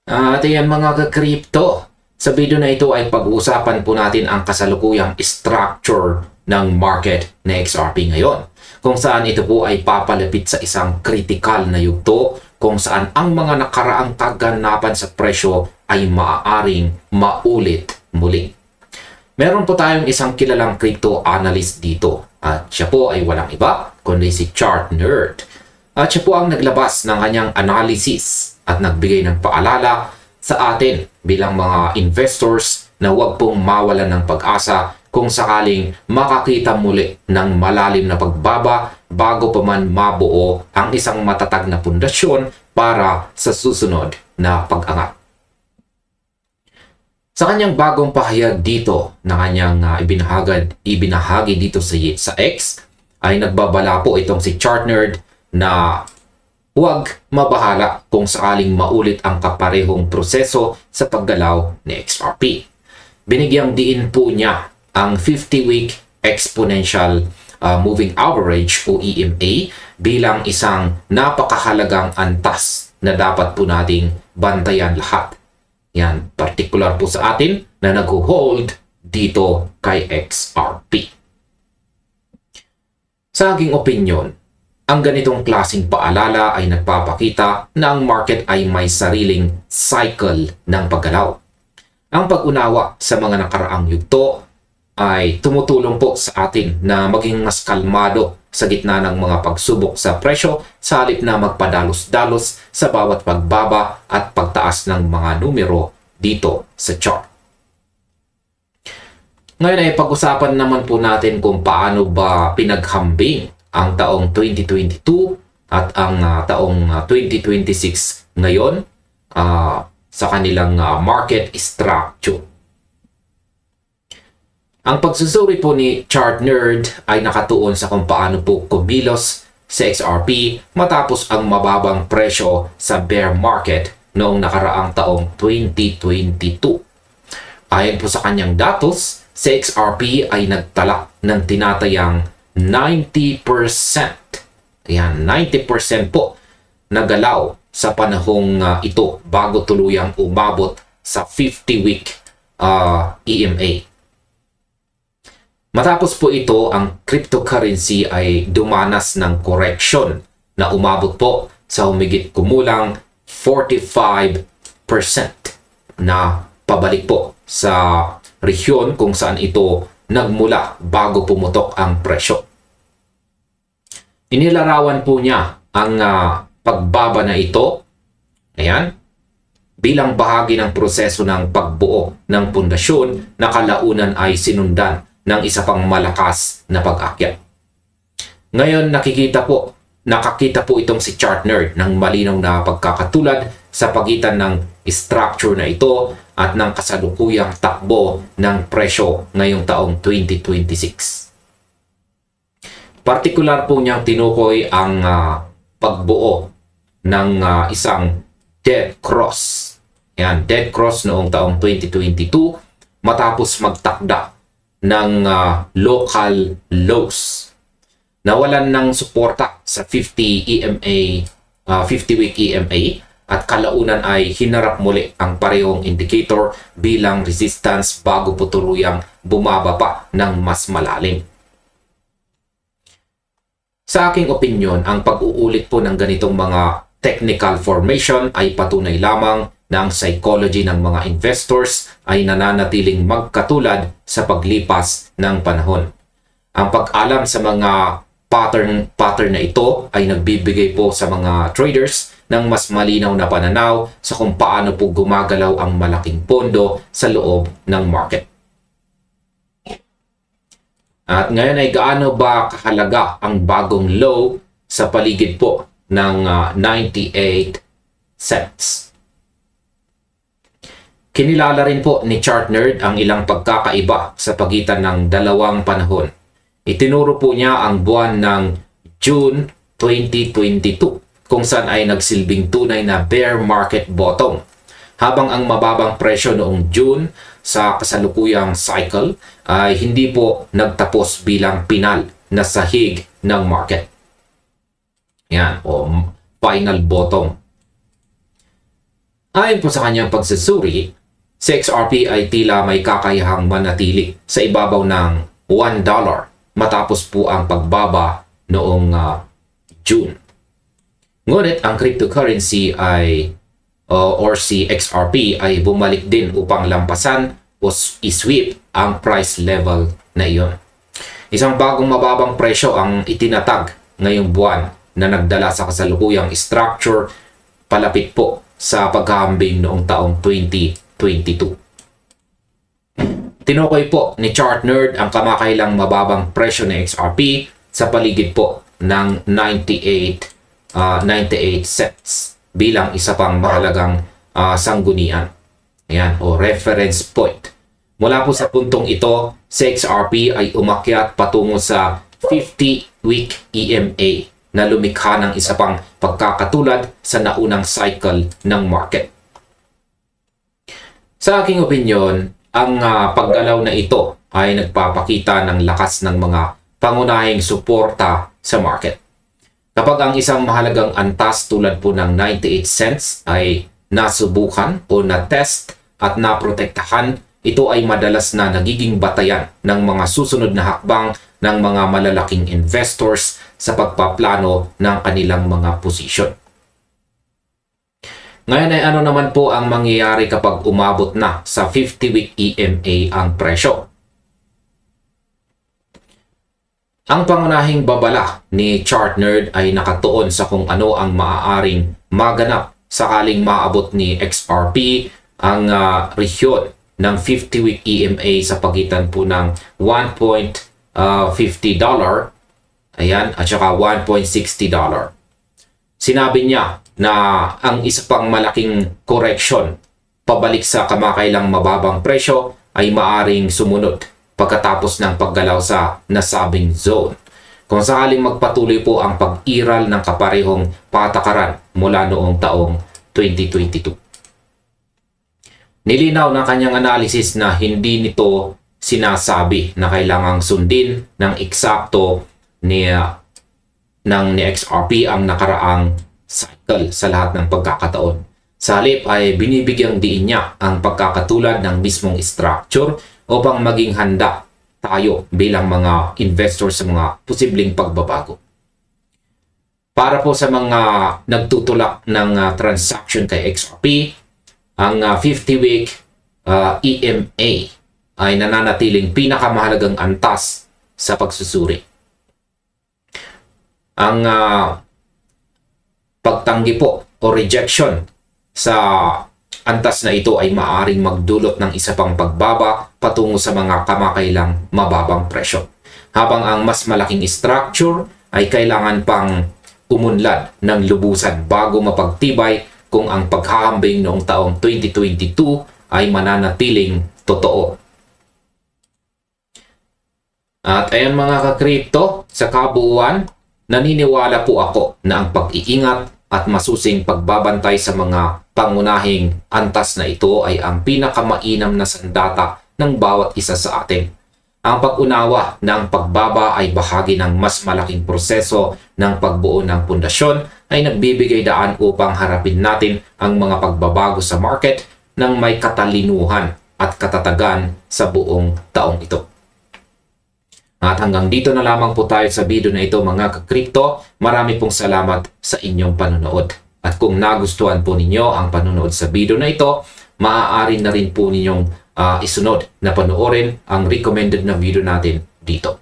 At ayan mga ka-crypto, sa video na ito ay pag-uusapan po natin ang kasalukuyang structure ng market na XRP ngayon. Kung saan ito po ay papalapit sa isang critical na yugto kung saan ang mga nakaraang kaganapan sa presyo ay maaaring maulit muli. Meron po tayong isang kilalang crypto analyst dito at siya po ay walang iba kundi si ChartNerd. At siya po ang naglabas ng kanyang analysis at nagbigay ng paalala sa atin bilang mga investors na huwag pong mawalan ng pag-asa kung sakaling makakita muli ng malalim na pagbaba bago pa man mabuo ang isang matatag na pundasyon para sa susunod na pag-angat. Sa kanyang bagong pahayag dito na kanyang ibinahagi dito sa X ay nagbabala po itong si ChartNerd na huwag mabahala kung sakaling maulit ang kaparehong proseso sa paggalaw ni XRP. Binigyang diin po niya ang 50-week exponential moving average o EMA bilang isang napakahalagang antas na dapat po nating bantayan lahat. Yan, particular po sa atin na nag-hold dito kay XRP. Sa aking opinyon, ang ganitong klaseng paalala ay nagpapakita na ang market ay may sariling cycle ng paggalaw. Ang pag-unawa sa mga nakaraang yugto ay tumutulong po sa atin na maging mas kalmado sa gitna ng mga pagsubok sa presyo sa halip na magpadalos-dalos sa bawat pagbaba at pagtaas ng mga numero dito sa chart. Ngayon ay pag-usapan naman po natin kung paano ba pinaghambing ang taong 2022 at ang taong 2026 ngayon sa kanilang market structure. Ang pagsusuri po ni ChartNerd ay nakatuon sa kung paano po kumilos sa XRP matapos ang mababang presyo sa bear market noong nakaraang taong 2022. Ayon po sa kanyang datos, sa XRP ay nagtala ng tinatayang 90%. Ayan, 90% po nagalaw sa panahong ito bago tuluyang umabot sa 50-week EMA. Matapos po ito, ang cryptocurrency ay dumanas ng correction na umabot po sa humigit kumulang 45% na pabalik po sa rehiyon kung saan ito nagmula bago pumutok ang presyo. Inilarawan po niya ang pagbaba na ito, ayan, bilang bahagi ng proseso ng pagbuo ng pundasyon na kalaunan ay sinundan ng isa pang malakas na pag-akyat. Ngayon nakakita po itong si ChartNerd ng malinaw na pagkakatulad sa pagitan ng structure na ito at ng kasalukuyang takbo ng presyo ngayong taong 2026. Partikular po niyang tinukoy ang pagbuo ng isang dead cross. Yan, dead cross noong taong 2022 matapos magtakda ng local lows. Nawalan ng suporta sa 50-week EMA at kalaunan ay hinarap muli ang parehong indicator bilang resistance bago po tuluyang bumaba pa ng mas malalim. Sa aking opinyon, ang pag-uulit po ng ganitong mga technical formation ay patunay lamang na ang psychology ng mga investors ay nananatiling magkatulad sa paglipas ng panahon. Ang pag-alam sa mga pattern na ito ay nagbibigay po sa mga traders ng mas malinaw na pananaw sa kung paano po gumagalaw ang malaking pondo sa loob ng market. At ngayon ay gaano ba kahalaga ang bagong low sa paligid po ng 98 cents? Kinilala rin po ni ChartNerd ang ilang pagkakaiba sa pagitan ng dalawang panahon. Itinuro po niya ang buwan ng June 2022 kung saan ay nagsilbing tunay na bear market bottom. Habang ang mababang presyo noong June sa kasalukuyang cycle ay hindi po nagtapos bilang pinal na sahig ng market. Yan, o final bottom. Ayon po sa kanyang pagsusuri, si XRP ay tila may kakayahang manatili sa ibabaw ng $1 matapos po ang pagbaba noong June. Ngunit ang cryptocurrency ay or si XRP ay bumalik din upang lampasan o isweep ang price level na iyon. Isang bagong mababang presyo ang itinatag ngayong buwan na nagdala sa kasalukuyang structure palapit po sa paghahambing noong taong 2022. Tinukoy po ni Chart Nerd ang kamakailang mababang presyo ng XRP sa paligid po ng 98 cents bilang isa pang mahalagang sanggunian. Ayan, o reference point. Mula po sa puntong ito, si XRP ay umakyat patungo sa 50-week EMA na lumikha ng isa pang pagkakatulad sa naunang cycle ng market. Sa aking opinyon, ang paggalaw na ito ay nagpapakita ng lakas ng mga pangunahing suporta sa market. Kapag ang isang mahalagang antas tulad po ng 98 cents ay nasubukan o na-test at naprotektahan, ito ay madalas na nagiging batayan ng mga susunod na hakbang ng mga malalaking investors sa pagpaplano ng kanilang mga posisyon. Ngayon ay ano naman po ang mangyayari kapag umabot na sa 50-week EMA ang presyo? Ang pangunahing babala ni Chart Nerd ay nakatuon sa kung ano ang maaaring maganap sakaling maabot ni XRP ang rehiyon ng 50-week EMA sa pagitan po ng $1.50 ayan, at saka $1.60. Sinabi niya na ang isa pang malaking correction pabalik sa kamakailang mababang presyo ay maaring sumunod pagkatapos ng paggalaw sa nasabing zone. Kung sakaling magpatuloy po ang pag-iral ng kaparehong patakaran mula noong taong 2022. Nilinaw ng kanyang analysis na hindi nito sinasabi na kailangang sundin ng eksakto ni XRP ang nakaraang cycle sa lahat ng pagkakataon. Sa halip ay binibigyang diin niya ang pagkakatulad ng mismong structure upang maging handa tayo bilang mga investor sa mga posibleng pagbabago. Para po sa mga nagtutulak ng transaction kay XRP, ang 50-week EMA ay nananatiling pinakamahalagang antas sa pagsusuri. Ang pagtanggi po o rejection sa antas na ito ay maaaring magdulot ng isa pang pagbaba patungo sa mga kamakailang mababang presyo. Habang ang mas malaking structure ay kailangan pang umunlad ng lubusan bago mapagtibay kung ang paghahambing noong taong 2022 ay mananatiling totoo. At ayan mga ka-crypto, sa kabuuan, naniniwala po ako na ang pag-iingat at masusing pagbabantay sa mga pangunahing antas na ito ay ang pinakamainam na sandata ng bawat isa sa atin. Ang pag-unawa na ang pagbaba ay bahagi ng mas malaking proseso ng pagbuo ng pundasyon ay nagbibigay daan upang harapin natin ang mga pagbabago sa market ng may katalinuhan at katatagan sa buong taong ito. At hanggang dito na lamang po tayo sa video na ito mga ka-crypto. Marami pong salamat sa inyong panonood. At kung nagustuhan po ninyo ang panonood sa video na ito, maaari na rin po ninyong isunod na panoorin ang recommended na video natin dito.